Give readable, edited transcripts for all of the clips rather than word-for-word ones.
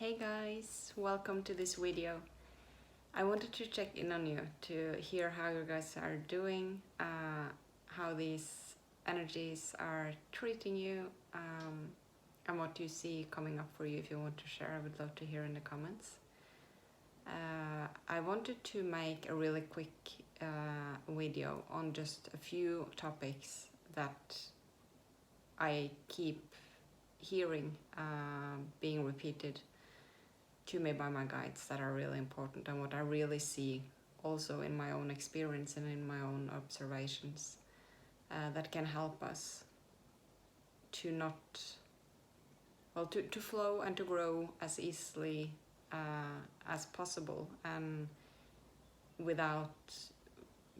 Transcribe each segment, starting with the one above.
Hey guys, welcome to this video. I wanted to check in on you to hear how you guys are doing, how these energies are treating you, and what you see coming up for you. If you want to share, I would love to hear in the comments. I wanted to make a really quick video on just a few topics that I keep hearing being repeated to me by my guides that are really important, and what I really see also in my own experience and in my own observations that can help us to to flow and to grow as easily as possible, and without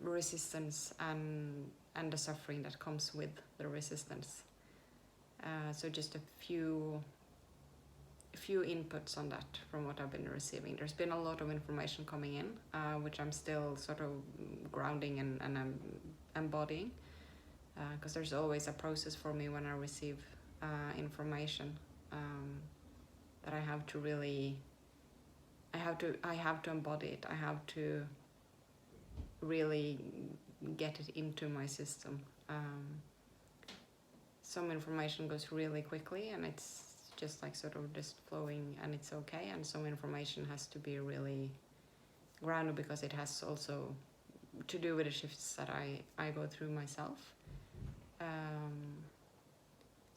resistance and the suffering that comes with the resistance. So just a few inputs on that from what I've been receiving. There's been a lot of information coming in, which I'm still sort of grounding and I'm embodying, because there's always a process for me when I receive information that I have to really, I have to embody it. I have to really get it into my system. Some information goes really quickly and it's just like sort of just flowing and it's okay, and some information has to be really grounded because it has also to do with the shifts that I go through myself.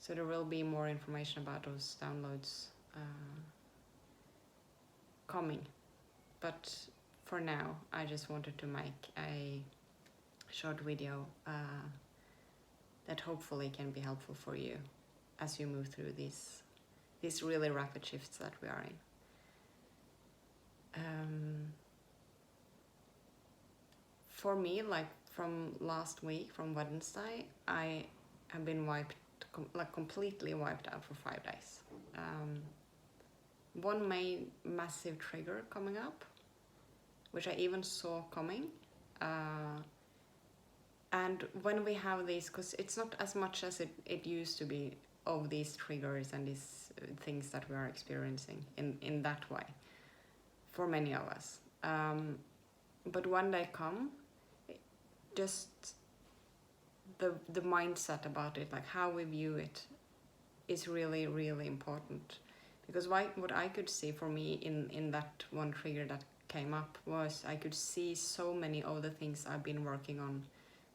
So there will be more information about those downloads coming, but for now I just wanted to make a short video that hopefully can be helpful for you as you move through these really rapid shifts that we are in. For me, like from last week, from Wednesday, I have been completely wiped out for 5 days. One massive trigger coming up, which I even saw coming. And when we have these, because it's not as much as it used to be of these triggers and these things that we are experiencing in that way for many of us. But when they come, just the mindset about it, like how we view it, is really, really important. Because what I could see for me in that one trigger that came up was I could see so many of the things I've been working on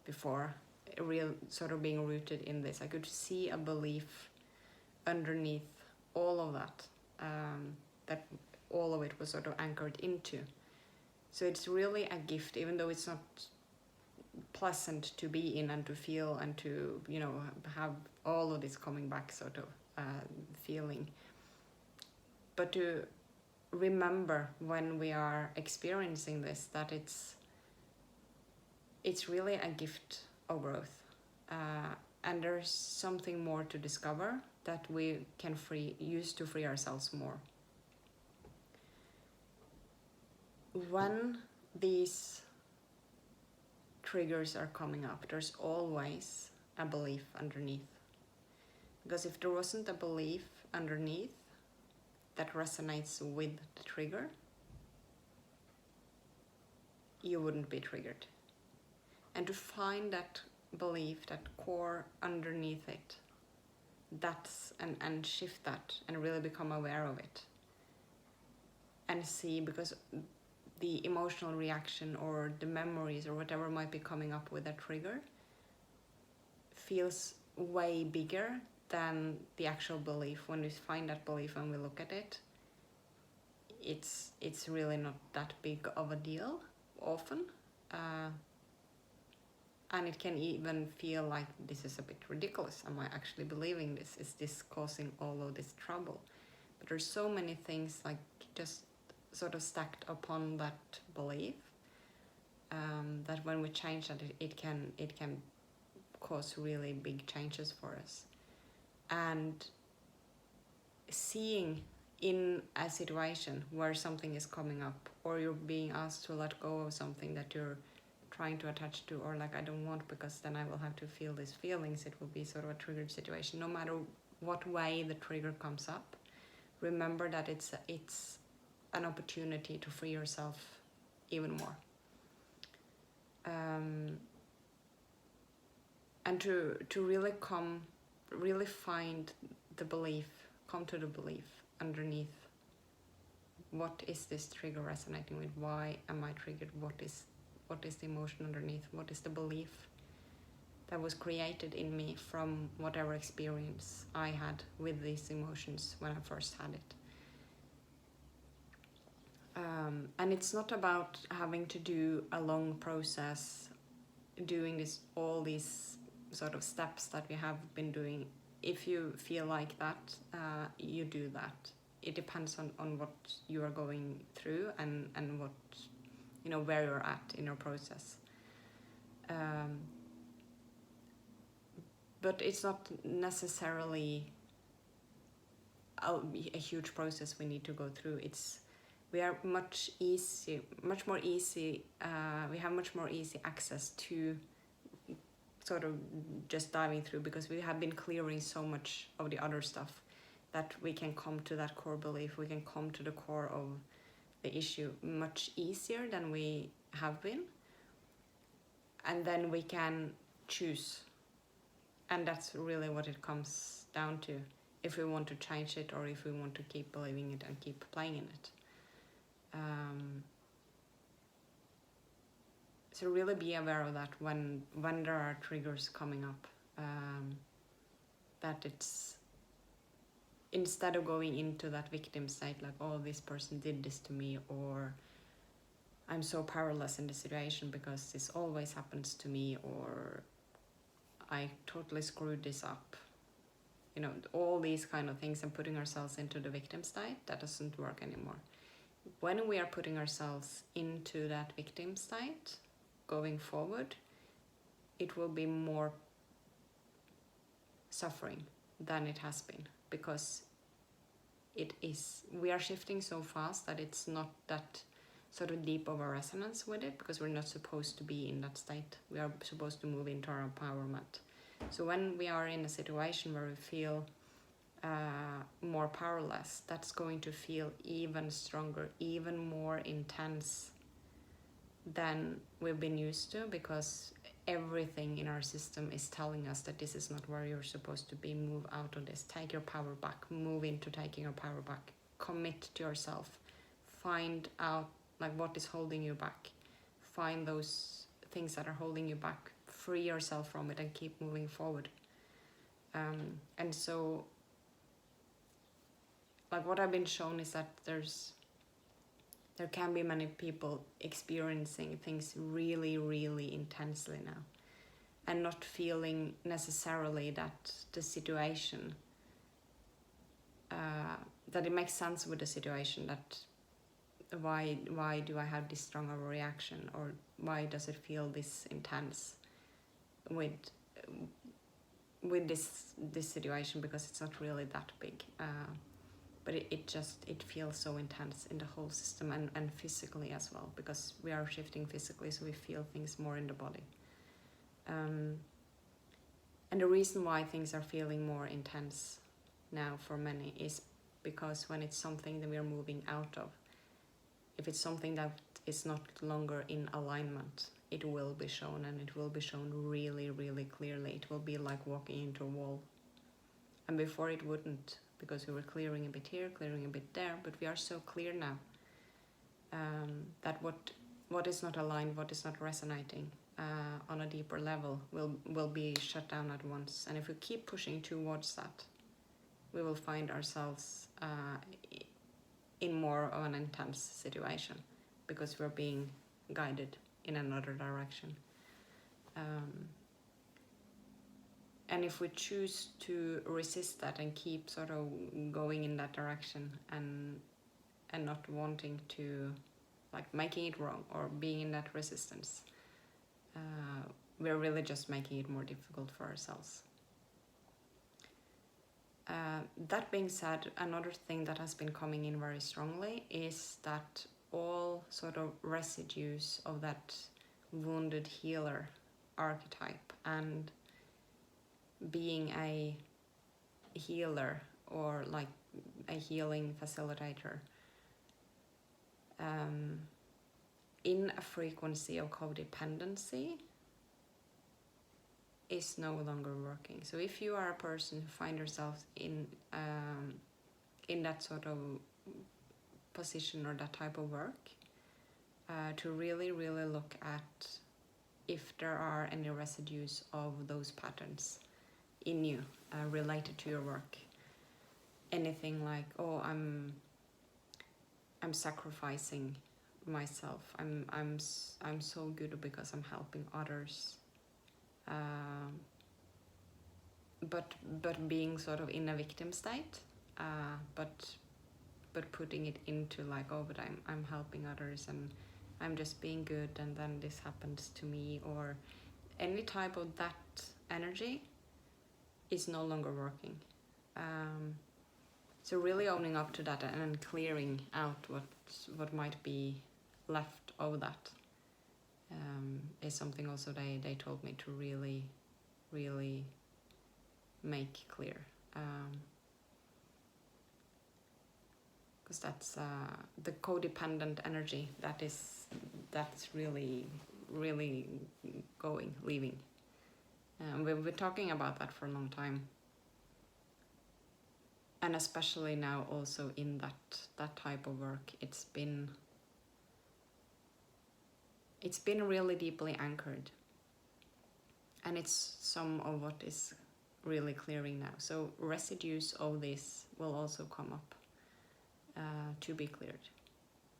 before, real sort of being rooted in this. I could see a belief underneath all of that, that all of it was sort of anchored into. So it's really a gift, even though it's not pleasant to be in and to feel and to, you know, have all of this coming back sort of feeling. But to remember when we are experiencing this, that it's really a gift of growth, and there's something more to discover that we can use to free ourselves more. When these triggers are coming up, there's always a belief underneath, because if there wasn't a belief underneath that resonates with the trigger, you wouldn't be triggered. And to find that belief, that core underneath it, and shift that and really become aware of it and see, because the emotional reaction or the memories or whatever might be coming up with that trigger feels way bigger than the actual belief. When we find that belief and we look at it, it's really not that big of a deal often. And it can even feel like, this is a bit ridiculous. Am I actually believing this? Is this causing all of this trouble? But there's so many things like just sort of stacked upon that belief, that when we change that, it can cause really big changes for us. And seeing in a situation where something is coming up, or you're being asked to let go of something that you're trying to attach to, or like, I don't want, because then I will have to feel these feelings. It will be sort of a triggered situation. No matter what way the trigger comes up, remember that it's an opportunity to free yourself even more. And to really find the belief, come to the belief underneath. What is this trigger resonating with? Why am I triggered? What is the emotion underneath? What is the belief that was created in me from whatever experience I had with these emotions when I first had it? And it's not about having to do a long process, doing all these sort of steps that we have been doing. If you feel like that, you do that. It depends on what you are going through and what, where you're at in your process. But it's not necessarily a huge process we need to go through. We have much more easy access to sort of just diving through, because we have been clearing so much of the other stuff that we can come to that core belief, we can come to the core of the issue much easier than we have been. And then we can choose. And that's really what it comes down to, if we want to change it or if we want to keep believing it and keep playing in it. So really be aware of that when there are triggers coming up, that it's, instead of going into that victim state, like, oh, this person did this to me, or I'm so powerless in this situation because this always happens to me, or I totally screwed this up. All these kind of things, and putting ourselves into the victim state, that doesn't work anymore. When we are putting ourselves into that victim state, going forward, it will be more suffering than it has been, because we are shifting so fast that it's not that sort of deep of a resonance with it, because we're not supposed to be in that state. We are supposed to move into our empowerment. So when we are in a situation where we feel more powerless, that's going to feel even stronger, even more intense than we've been used to, because everything in our system is telling us that this is not where you're supposed to be. Move out of this, take your power back, move into taking your power back, commit to yourself, find out like what is holding you back, find those things that are holding you back, free yourself from it and keep moving forward. And so like what I've been shown is that there can be many people experiencing things really, really intensely now, and not feeling necessarily that the situation, that it makes sense with the situation, that why do I have this strong of a reaction, or why does it feel this intense with this situation, because it's not really that big. But it feels so intense in the whole system, and physically as well, because we are shifting physically, so we feel things more in the body. And the reason why things are feeling more intense now for many is because when it's something that we are moving out of, if it's something that is not longer in alignment, it will be shown, and it will be shown really, really clearly. It will be like walking into a wall. And before it wouldn't, because we were clearing a bit here, clearing a bit there, but we are so clear now that what is not aligned, what is not resonating on a deeper level will be shut down at once. And if we keep pushing towards that, we will find ourselves in more of an intense situation, because we're being guided in another direction. And if we choose to resist that and keep sort of going in that direction and not wanting to, like, making it wrong or being in that resistance, we're really just making it more difficult for ourselves. That being said, another thing that has been coming in very strongly is that all sort of residues of that wounded healer archetype, and being a healer, or like a healing facilitator, in a frequency of codependency is no longer working. So if you are a person who finds yourself in that sort of position or that type of work, to really, really look at if there are any residues of those patterns in you related to your work. Anything like, oh, I'm sacrificing myself. I'm so good because I'm helping others. But being sort of in a victim state, but putting it into like, oh, but I'm helping others and I'm just being good, and then this happens to me, or any type of that energy is no longer working. So really owning up to that and clearing out what might be left of that is something also they told me to really, really make clear. Because that's the codependent energy that's really, really leaving. We've been talking about that for a long time. And especially now also in that type of work, it's been really deeply anchored. And it's some of what is really clearing now. So residues of this will also come up to be cleared.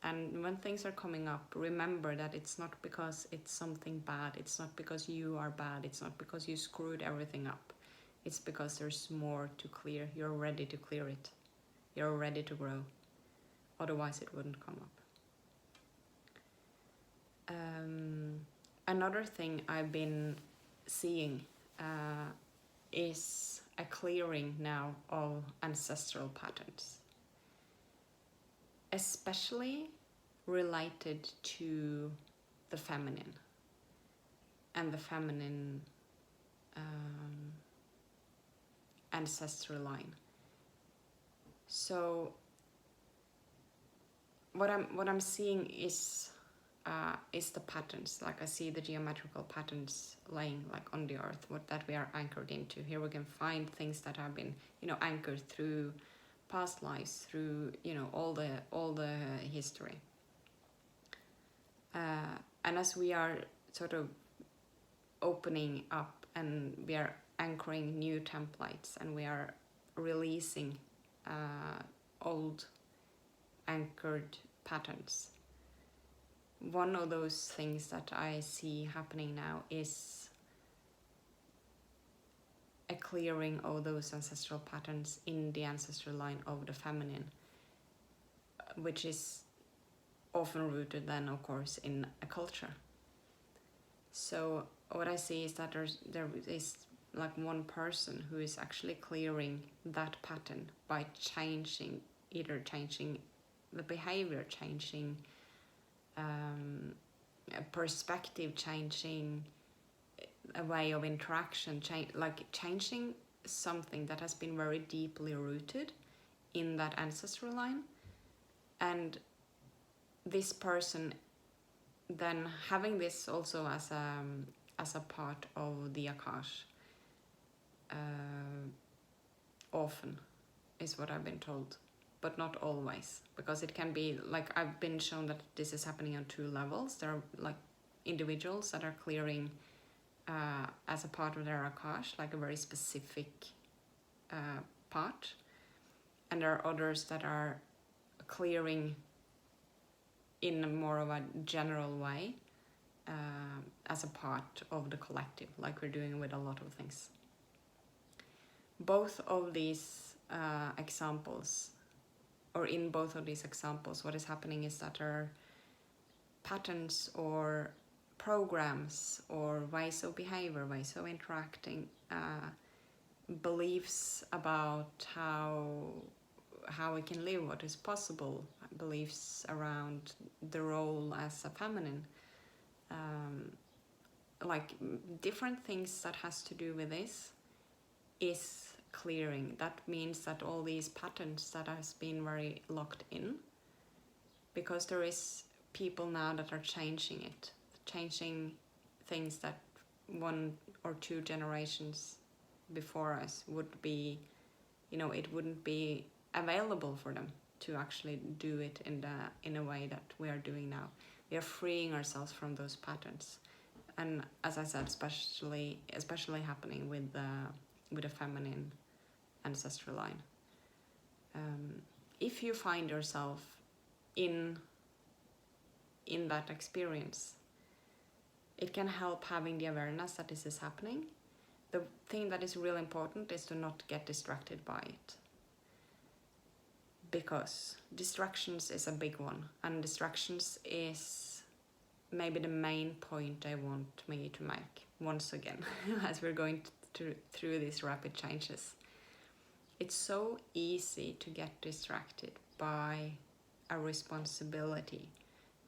And when things are coming up, remember that it's not because it's something bad, it's not because you are bad, it's not because you screwed everything up. It's because there's more to clear. You're ready to clear it. You're ready to grow. Otherwise it wouldn't come up. Another thing I've been seeing is a clearing now of ancestral patterns, especially related to the feminine and the feminine ancestral line. So what I'm seeing is the patterns. Like I see the geometrical patterns laying like on the earth, what that we are anchored into. Here we can find things that have been, anchored through past lives, through all the history. And as we are sort of opening up and we are anchoring new templates and we are releasing old anchored patterns, one of those things that I see happening now is a clearing of those ancestral patterns in the ancestral line of the feminine, which is often rooted then, of course, in a culture. So what I see is that there is like one person who is actually clearing that pattern by changing the behavior, changing a perspective, changing a way of interaction, changing something that has been very deeply rooted in that ancestral line. And this person then having this also as a part of the Akash, often is what I've been told, but not always, because it can be like I've been shown that this is happening on two levels. There are like individuals that are clearing as a part of their Akash, like a very specific part, and there are others that are clearing in a more of a general way as a part of the collective, like we're doing with a lot of things. Both of these examples, or in both of these examples, what is happening is that there are patterns or programs or ways of behavior, ways of interacting, beliefs about how we can live, what is possible, beliefs around the role as a feminine, like different things that has to do with this is clearing, that means that all these patterns that has been very locked in, because there is people now that are changing it, changing things that 1 or 2 generations before us would be, it wouldn't be available for them to actually do it in a way that we are doing now. We are freeing ourselves from those patterns, and as I said, especially happening with the feminine ancestral line. If you find yourself in that experience, it can help having the awareness that this is happening. The thing that is really important is to not get distracted by it, because distractions is a big one, and distractions is maybe the main point I want me to make once again as we're going through these rapid changes. It's so easy to get distracted by a responsibility,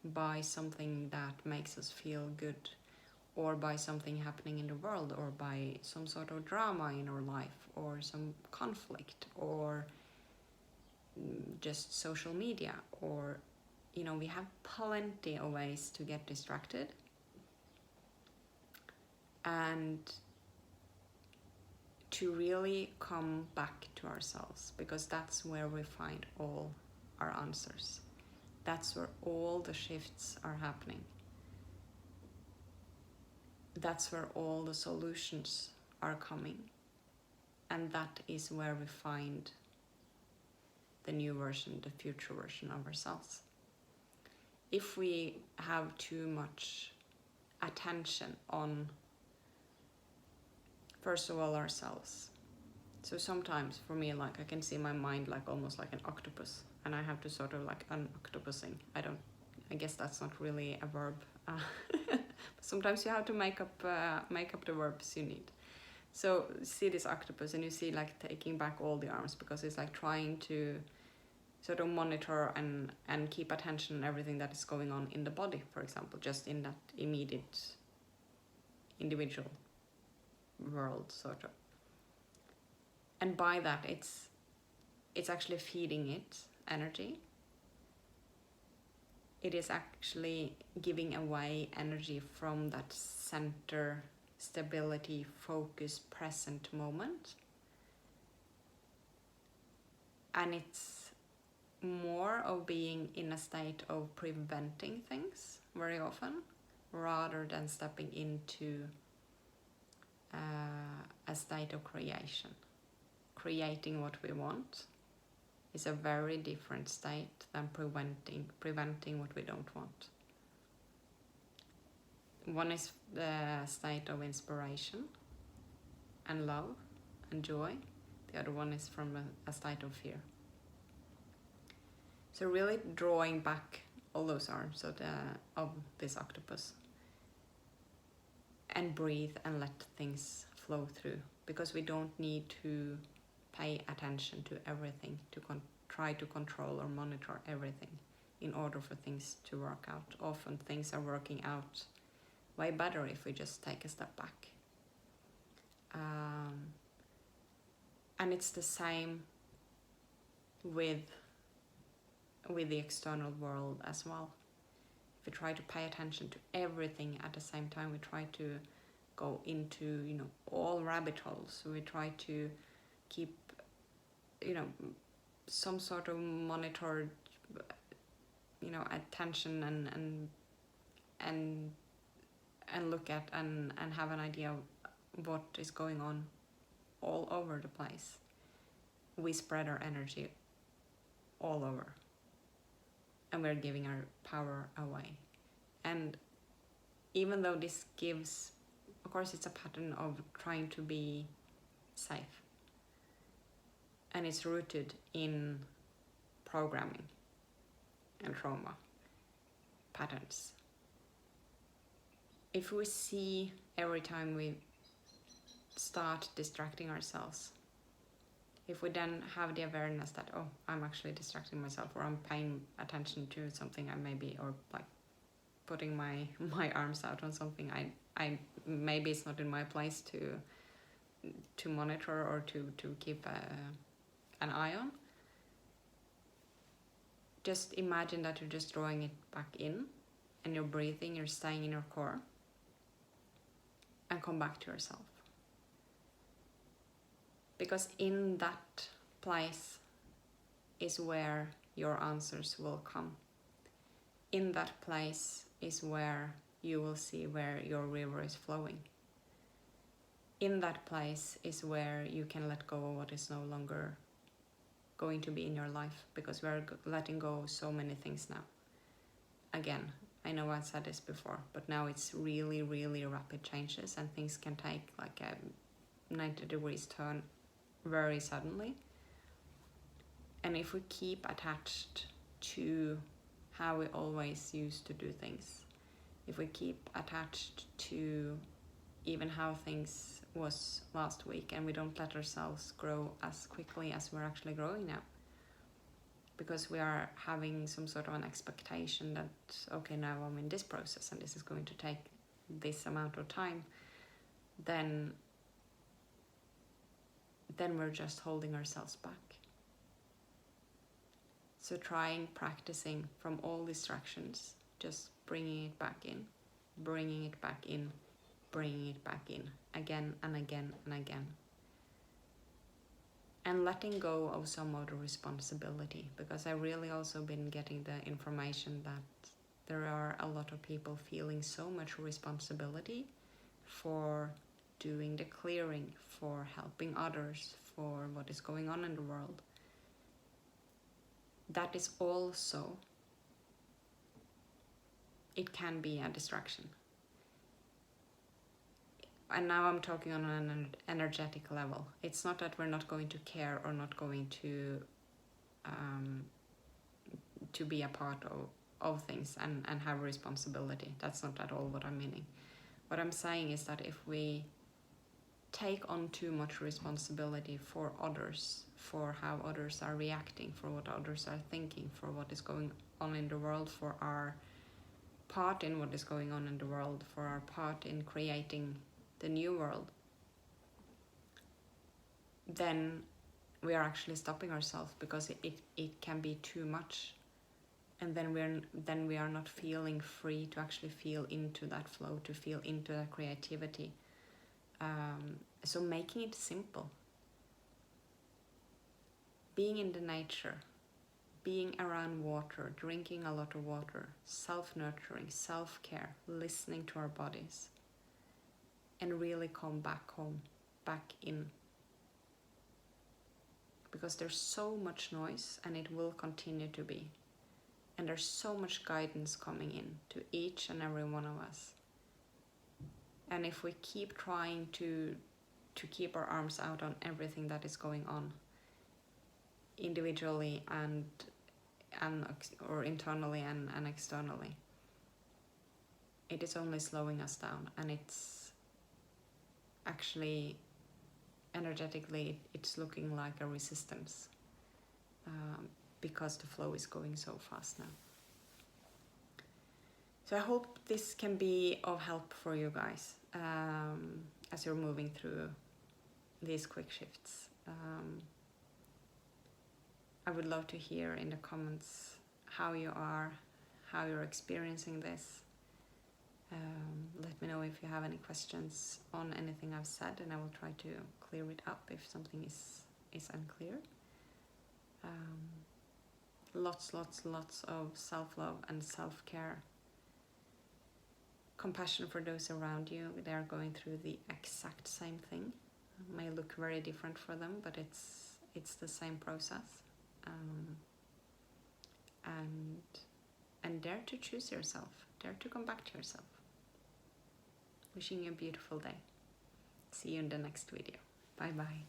by something that makes us feel good, or by something happening in the world, or by some sort of drama in our life, or some conflict, or just social media, or we have plenty of ways to get distracted. And to really come back to ourselves, because that's where we find all our answers. That's where all the shifts are happening. That's where all the solutions are coming. And that is where we find the new version, the future version of ourselves. If we have too much attention on, first of all, ourselves. So sometimes for me, like, I can see my mind like almost like an octopus, and I have to sort of like un-octopusing. I guess that's not really a verb. Sometimes you have to make up the verbs you need. So see this octopus, and you see like taking back all the arms, because it's like trying to sort of monitor and keep attention on everything that is going on in the body, for example, just in that immediate individual world, sort of. And by that, it's actually feeding it energy. It is actually giving away energy from that center, stability, focus, present moment. And it's more of being in a state of preventing things very often, rather than stepping into a state of creation. Creating what we want is a very different state than preventing what we don't want. One is the state of inspiration and love and joy. The other one is from a state of fear. So really drawing back all those arms of this octopus, and breathe and let things flow through, because we don't need to pay attention to everything, to try to control or monitor everything in order for things to work out. Often things are working out way better if we just take a step back. And it's the same with the external world as well. If we try to pay attention to everything at the same time, we try to go into all rabbit holes. So we try to keep some sort of monitored attention and look at and have an idea of what is going on all over the place. We spread our energy all over, and we're giving our power away. And even though this gives, of course, it's a pattern of trying to be safe, and it's rooted in programming and trauma patterns. If we see every time we start distracting ourselves, if we then have the awareness that, oh, I'm actually distracting myself, or I'm paying attention to something I maybe, or like putting my arms out on something I maybe it's not in my place to monitor or to keep an eye on. Just imagine that you're just drawing it back in, and you're breathing, you're staying in your core, and come back to yourself. Because in that place is where your answers will come. In that place is where you will see where your river is flowing. In that place is where you can let go of what is no longer going to be in your life, because we are letting go of so many things now. Again, I know I said this before, but now it's really, really rapid changes, and things can take like a 90 degrees turn very suddenly. And if we keep attached to how we always used to do things, if we keep attached to even how things was last week, and we don't let ourselves grow as quickly as we're actually growing now, because we are having some sort of an expectation that, okay, now I'm in this process and this is going to take this amount of time, then we're just holding ourselves back. So practicing from all distractions, just bringing it back in, bringing it back in, bringing it back in, again and again and again. And letting go of some of the responsibility, because I really also been getting the information that there are a lot of people feeling so much responsibility for doing the clearing, for helping others, for what is going on in the world. That is also, it can be a distraction. And now I'm talking on an energetic level. It's not that we're not going to care or not going to be a part of things and have a responsibility. That's not at all what I'm meaning. What I'm saying is that if we take on too much responsibility for others, for how others are reacting, for what others are thinking, for what is going on in the world, for our part in what is going on in the world, for our part in creating the new world, then we are actually stopping ourselves, because it can be too much, and then we are not feeling free to actually feel into that flow, to feel into that creativity. So making it simple, being in the nature, being around water, drinking a lot of water, self-nurturing, self-care, listening to our bodies, and really come back home, back in. Because there's so much noise, and it will continue to be. And there's so much guidance coming in to each and every one of us. And if we keep trying to keep our arms out on everything that is going on, individually and or internally and externally, it is only slowing us down, and it's actually energetically it's looking like a resistance, because the flow is going so fast now. So I hope this can be of help for you guys as you're moving through these quick shifts. I would love to hear in the comments how you're experiencing this. Let me know if you have any questions on anything I've said, and I will try to clear it up if something is unclear. Lots of self-love and self-care. Compassion for those around you. They are going through the exact same thing. It may look very different for them, but it's the same process. And dare to choose yourself. Dare to come back to yourself. Wishing you a beautiful day. See you in the next video. Bye bye.